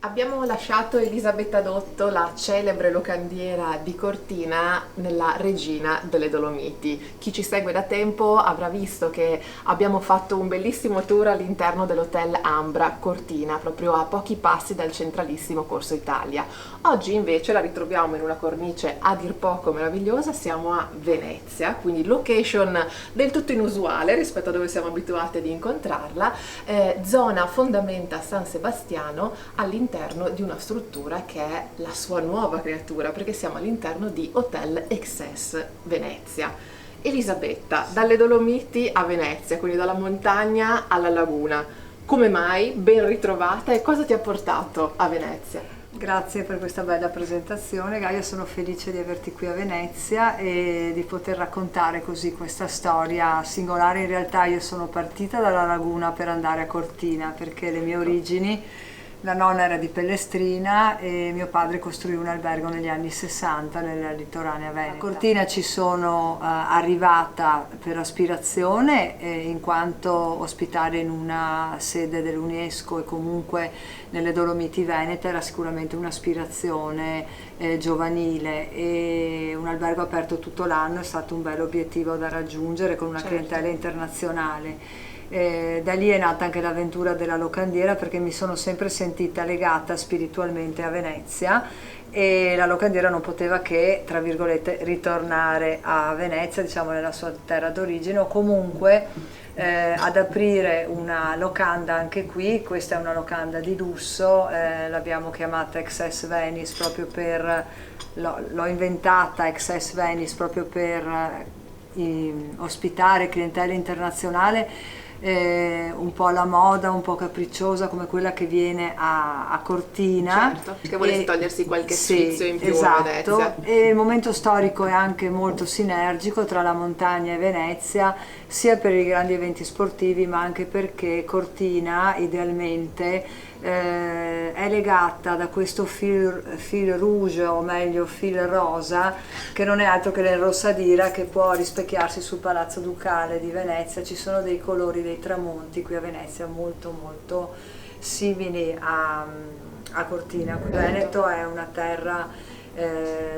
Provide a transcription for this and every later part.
Abbiamo lasciato Elisabetta Dotto, la celebre locandiera di Cortina, nella regina delle Dolomiti. Chi ci segue da tempo avrà visto che abbiamo fatto un bellissimo tour all'interno dell'Hotel Ambra Cortina, proprio a pochi passi dal centralissimo Corso Italia. Oggi invece la ritroviamo in una cornice a dir poco meravigliosa, siamo a Venezia, quindi location del tutto inusuale rispetto a dove siamo abituati ad incontrarla, zona Fondamenta San Sebastiano, all'interno di una struttura che è la sua nuova creatura, perché siamo all'interno di Hotel Excess Venezia. Elisabetta, dalle Dolomiti a Venezia, quindi dalla montagna alla laguna, come mai? Ben ritrovata, e cosa ti ha portato a Venezia? Grazie per questa bella presentazione, Gaia. Sono felice di averti qui a Venezia e di poter raccontare così questa storia singolare. In realtà io sono partita dalla laguna per andare a Cortina, perché le mie origini, la nonna era di Pellestrina e mio padre costruì un albergo negli anni 60 nella litoranea veneta. A Cortina ci sono arrivata per aspirazione, in quanto ospitare in una sede dell'UNESCO e comunque nelle Dolomiti Venete era sicuramente un'aspirazione giovanile, e un albergo aperto tutto l'anno è stato un bel obiettivo da raggiungere con una clientela internazionale. Da lì è nata anche l'avventura della locandiera, perché mi sono sempre sentita legata spiritualmente a Venezia e la locandiera non poteva che, tra virgolette, ritornare a Venezia, diciamo nella sua terra d'origine, o comunque ad aprire una locanda anche qui. Questa è una locanda di lusso, l'abbiamo chiamata Excess Venice proprio per, l'ho inventata Excess Venice proprio per ospitare clientela internazionale, un po' alla moda, un po' capricciosa, come quella che viene a Cortina. Certo, che volesse togliersi qualche sì, sfizio in più esatto, a Venezia. E il momento storico è anche molto sinergico tra la montagna e Venezia, sia per i grandi eventi sportivi, ma anche perché Cortina idealmente è legata da questo fil rouge, o meglio fil rosa, che non è altro che l'Enrossadira, che può rispecchiarsi sul Palazzo Ducale di Venezia. Ci sono dei colori dei tramonti qui a Venezia molto molto simili a Cortina. Il Veneto è una terra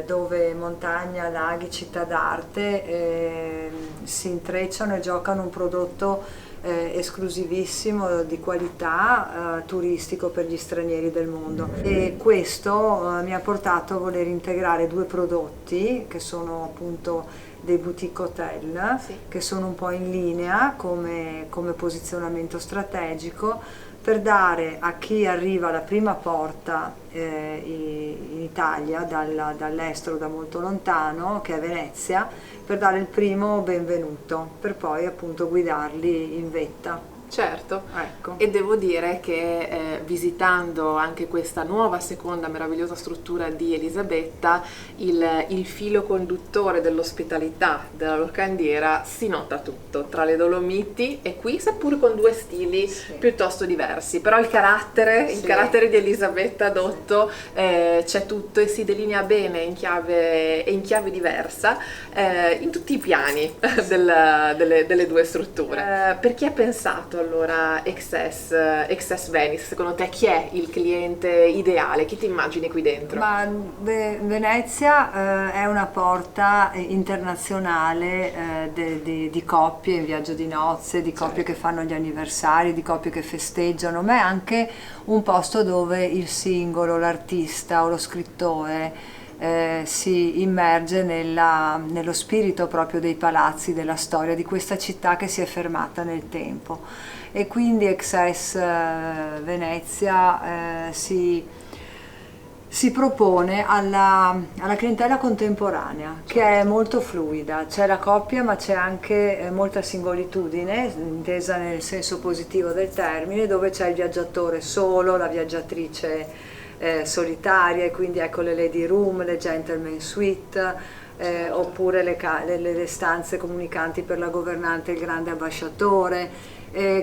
dove montagna, laghi, città d'arte si intrecciano e giocano un prodotto esclusivissimo, di qualità, turistico per gli stranieri del mondo. E questo mi ha portato a voler integrare due prodotti che sono appunto dei boutique hotel, Sì. che sono un po' in linea come posizionamento strategico, per dare a chi arriva alla prima porta in Italia dall'estero, da molto lontano, che è Venezia, per dare il primo benvenuto, per poi appunto guidarli in vetta. Certo, Ecco. e devo dire che visitando anche questa nuova seconda meravigliosa struttura di Elisabetta, il filo conduttore dell'ospitalità della locandiera si nota tutto, tra le Dolomiti e qui, seppur con due stili piuttosto diversi, però il carattere di Elisabetta Dotto c'è tutto e si delinea bene in chiave diversa, in tutti i piani delle due strutture. Per chi ha pensato allora Excess Venice, secondo te chi è il cliente ideale? Chi ti immagini qui dentro? Ma Venezia è una porta internazionale di coppie in viaggio di nozze, di coppie che fanno gli anniversari, di coppie che festeggiano, ma è anche un posto dove il singolo, l'artista o lo scrittore si immerge nello spirito proprio dei palazzi, della storia di questa città che si è fermata nel tempo. E quindi Excess Venezia si propone alla clientela contemporanea, che è molto fluida. C'è la coppia, ma c'è anche molta singolitudine, intesa nel senso positivo del termine, dove c'è il viaggiatore solo, la viaggiatrice solitaria, e quindi ecco le lady room, le gentleman suite, oppure le stanze comunicanti per la governante e il grande ambasciatore.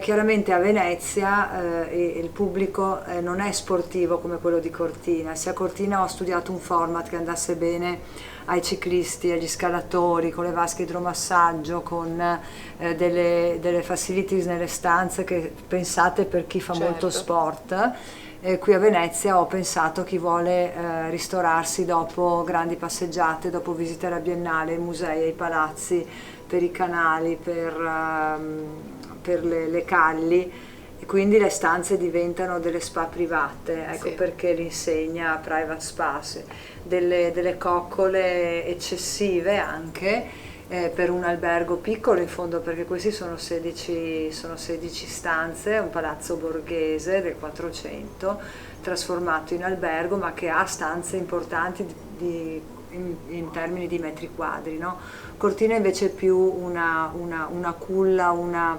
Chiaramente a Venezia il pubblico non è sportivo come quello di Cortina. Sia a Cortina ho studiato un format che andasse bene ai ciclisti, agli scalatori, con le vasche idromassaggio, con delle facilities nelle stanze che pensate per chi fa molto sport. Qui a Venezia ho pensato a chi vuole ristorarsi dopo grandi passeggiate, dopo visite alla Biennale, ai musei, ai palazzi, per i canali, per le calli, e quindi le stanze diventano delle spa private, ecco Sì. perché l'insegna private spa, delle coccole eccessive anche. Per un albergo piccolo in fondo, perché questi sono 16 stanze, un palazzo borghese del 400 trasformato in albergo, ma che ha stanze importanti in termini di metri quadri, no? Cortina invece è più una culla, una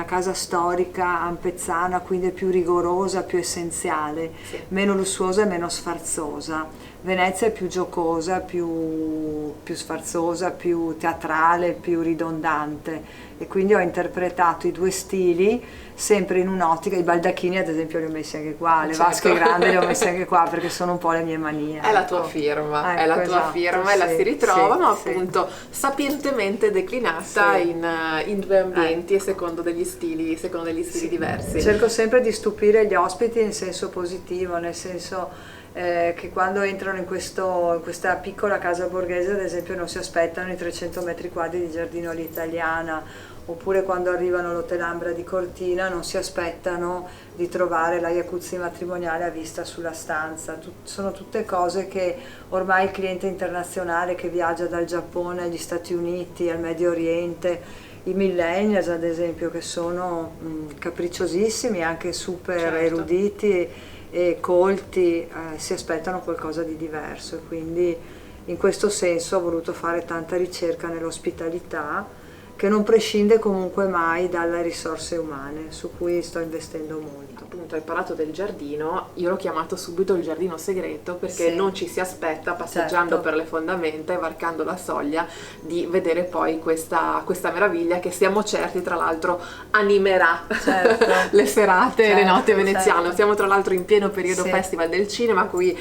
casa storica ampezzana, quindi è più rigorosa, più essenziale, Sì. meno lussuosa e meno sfarzosa. Venezia è più giocosa, più sfarzosa, più teatrale, più ridondante, e quindi ho interpretato i due stili sempre in un'ottica. I baldacchini ad esempio li ho messi anche qua, le Certo. vasche grandi le ho messe anche qua perché sono un po' le mie manie. È la ecco. tua firma, Ecco, è la tua esatto, firma e la sì, si ritrova, sì, ma sì. appunto sapientemente declinata Sì. in due ambienti e secondo degli stili diversi. Cerco sempre di stupire gli ospiti in senso positivo, nel senso che quando entrano in questa piccola casa borghese ad esempio non si aspettano i 300 metri quadri di giardino all'italiana, oppure quando arrivano all'Hotel Ambra di Cortina non si aspettano di trovare la jacuzzi matrimoniale a vista sulla stanza. Sono tutte cose che ormai il cliente internazionale che viaggia dal Giappone agli Stati Uniti, al Medio Oriente, i millennials ad esempio, che sono capricciosissimi, anche super Certo. eruditi e colti, si aspettano qualcosa di diverso, e quindi in questo senso ho voluto fare tanta ricerca nell'ospitalità, che non prescinde comunque mai dalle risorse umane, su cui sto investendo molto. Appunto hai parlato del giardino, io l'ho chiamato subito il giardino segreto perché Sì. non ci si aspetta, passeggiando Certo. per le fondamenta e varcando la soglia, di vedere poi questa meraviglia che siamo certi tra l'altro animerà Certo. le serate e le Certo, notti veneziane. certo. Siamo tra l'altro in pieno periodo Sì. Festival del Cinema, qui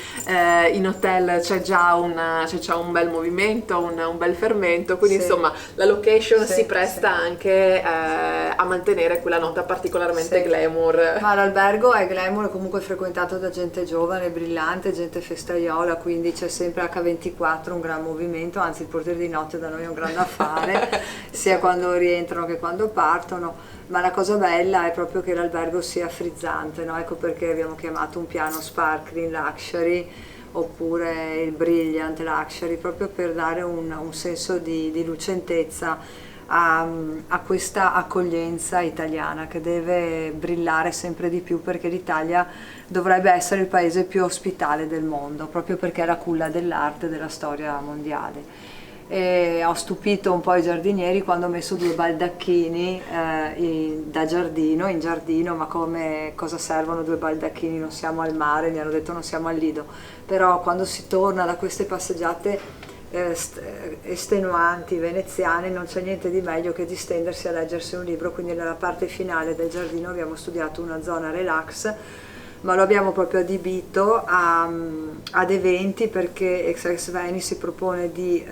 in hotel c'è già un bel movimento, un bel fermento, quindi Sì. insomma la location Sì, si presta anche a mantenere quella nota particolarmente Sì. glamour. Ma l'albergo è glamour, è comunque frequentato da gente giovane, brillante, gente festaiola, quindi c'è sempre H24, un gran movimento, anzi il portiere di notte da noi è un grande affare, sia quando rientrano che quando partono. Ma la cosa bella è proprio che l'albergo sia frizzante, no? Ecco perché abbiamo chiamato un piano Sparkling Luxury oppure il Brilliant Luxury, proprio per dare un senso di lucentezza a questa accoglienza italiana, che deve brillare sempre di più, perché l'Italia dovrebbe essere il paese più ospitale del mondo, proprio perché è la culla dell'arte e della storia mondiale. E ho stupito un po' i giardinieri quando ho messo due baldacchini in giardino, ma cosa servono due baldacchini? Non siamo al mare, mi hanno detto non siamo al Lido, però quando si torna da queste passeggiate estenuanti veneziane non c'è niente di meglio che di stendersi a leggersi un libro, quindi nella parte finale del giardino abbiamo studiato una zona relax, ma lo abbiamo proprio adibito ad eventi, perché Ex Veni si propone di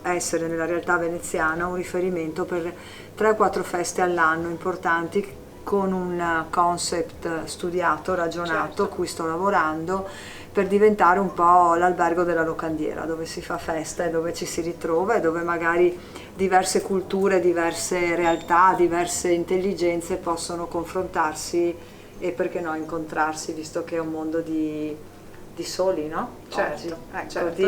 essere nella realtà veneziana un riferimento per 3-4 feste all'anno importanti, con un concept studiato, ragionato, Certo. a cui sto lavorando, per diventare un po' l'albergo della locandiera, dove si fa festa e dove ci si ritrova, e dove magari diverse culture, diverse realtà, diverse intelligenze possono confrontarsi e perché no incontrarsi, visto che è un mondo di soli, no? Certo, Oggi. Ecco, certo.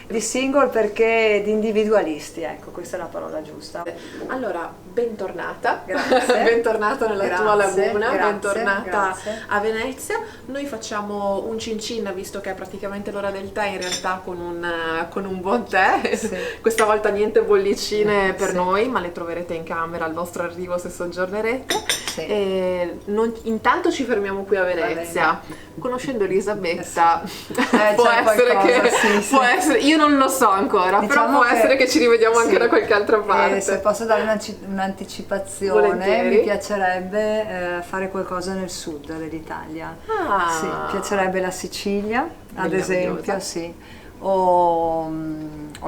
di single, perché di individualisti, ecco, questa è la parola giusta. Allora, bentornata, Grazie. bentornata nella tua Grazie, laguna, grazie, bentornata grazie. a Venezia. Noi facciamo un cin cin, visto che è praticamente l'ora del tè, in realtà con un buon tè. Sì. Questa volta niente bollicine per Sì. noi, ma le troverete in camera al vostro arrivo se soggiornerete. Sì. E intanto ci fermiamo qui a Venezia. Conoscendo Elisabetta, c'è può essere qualcosa, che sì, sì. può essere, io non lo so ancora, però Diciamo può essere che ci rivediamo anche sì. da qualche altra parte. Se posso dare un'anticipazione, Volentieri. mi piacerebbe fare qualcosa nel sud dell'Italia. Ah. Sì, piacerebbe la Sicilia, ad Meravigliosa. esempio, sì. o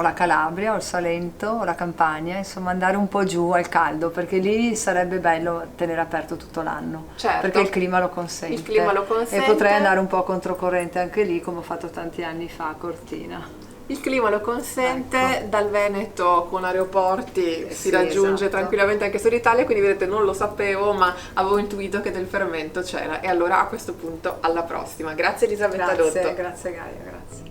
la Calabria o il Salento o la Campania, insomma andare un po' giù al caldo, perché lì sarebbe bello tenere aperto tutto l'anno, Certo. perché il clima lo consente. Il clima lo consente. E potrei andare un po' controcorrente anche lì, come ho fatto tanti anni fa a Cortina. Il clima lo consente, Ecco. dal Veneto con aeroporti si Sì, raggiunge esatto. tranquillamente anche sull'Italia, quindi vedete non lo sapevo ma avevo intuito che del fermento c'era, e allora a questo punto alla prossima. Grazie Elisabetta Dotto. Grazie Gaia, grazie.